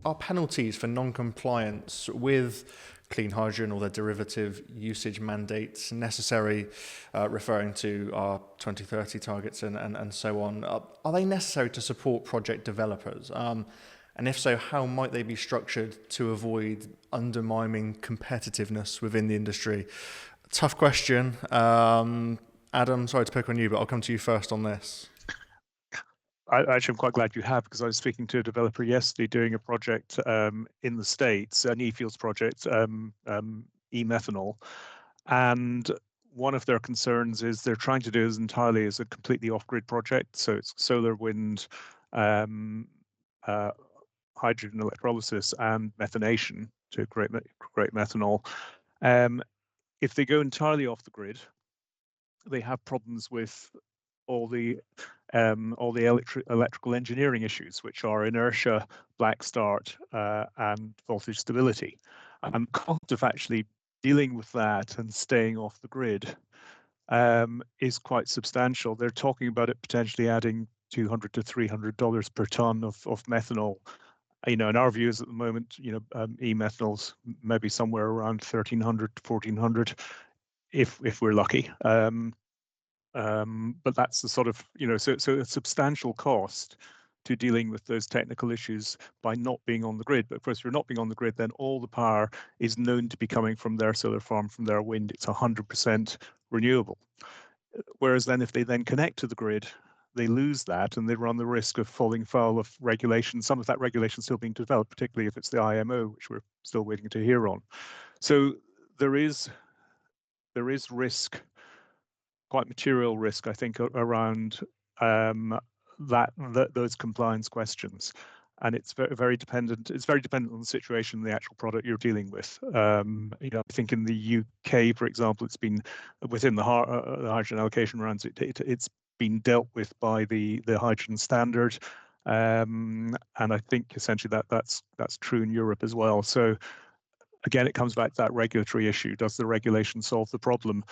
are penalties for non-compliance with clean hydrogen or their derivative usage mandates necessary, referring to our 2030 targets and so on? Are they necessary to support project developers? And if so, how might they be structured to avoid undermining competitiveness within the industry? Tough question. Adam, sorry to pick on you, but I'll come to you first on this. Actually, I'm quite glad you have, because I was speaking to a developer yesterday doing a project in the States, an e-fuels project, e-methanol. And one of their concerns is they're trying to do this entirely as a completely off-grid project. So it's solar, wind, hydrogen electrolysis, and methanation to create methanol. If they go entirely off the grid, they have problems with all the electrical engineering issues, which are inertia, black start, and voltage stability. And the cost of actually dealing with that and staying off the grid is quite substantial. They're talking about it potentially adding $200 to $300 per ton of methanol. And our view is at the moment, e-methanol's maybe somewhere around 1,300 to 1,400, if we're lucky. But that's the sort of, so a substantial cost to dealing with those technical issues by not being on the grid. But of course, if you're not being on the grid, then all the power is known to be coming from their solar farm, from their wind. It's 100% renewable. Whereas then if they then connect to the grid, they lose that and they run the risk of falling foul of regulation, some of that regulation still being developed, particularly if it's the IMO, which we're still waiting to hear on. So there is risk, quite material risk, I think, around those compliance questions, and it's very dependent. It's very dependent on the situation, the actual product you're dealing with. I think in the UK, for example, it's been within the hydrogen allocation rounds. It's been dealt with by the hydrogen standard, and I think essentially that's true in Europe as well. So again, it comes back to that regulatory issue. Does the regulation solve the problem?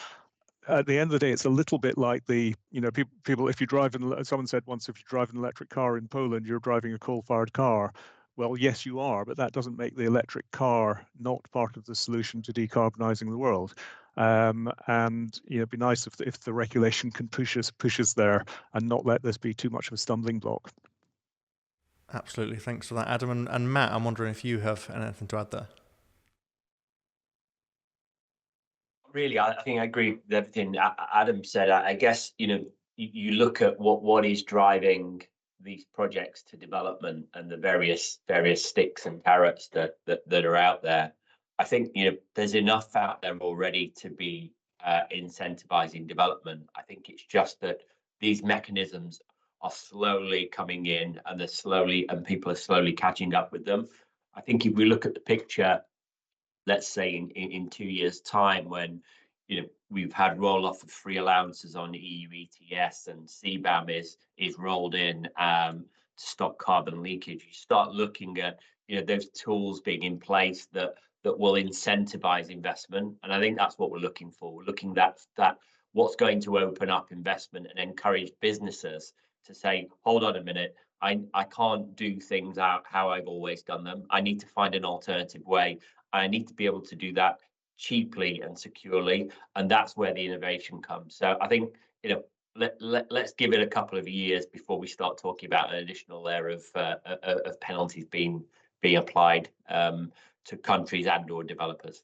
At the end of the day, it's a little bit like people, if you drive someone said once, if you drive an electric car in Poland, you're driving a coal-fired car. Well, yes, you are, but that doesn't make the electric car not part of the solution to decarbonising the world. And it'd be nice if the regulation can push us there and not let this be too much of a stumbling block. Absolutely, thanks for that, Adam. And Matt, I'm wondering if you have anything to add there. Really, I think I agree with everything Adam said. I guess, you look at what is driving these projects to development and the various sticks and carrots that are out there. I think, there's enough out there already to be incentivizing development. I think it's just that these mechanisms are slowly coming in and people are slowly catching up with them. I think if we look at the picture, let's say in 2 years' time, when we've had roll off of free allowances on EU ETS and CBAM is rolled in to stop carbon leakage, you start looking at those tools being in place that will incentivize investment. And I think that's what we're looking for. We're looking at that what's going to open up investment and encourage businesses to say, hold on a minute, I can't do things out how I've always done them. I need to find an alternative way. I need to be able to do that cheaply and securely, and that's where the innovation comes. So I think let's give it a couple of years before we start talking about an additional layer of penalties being applied to countries and/or developers.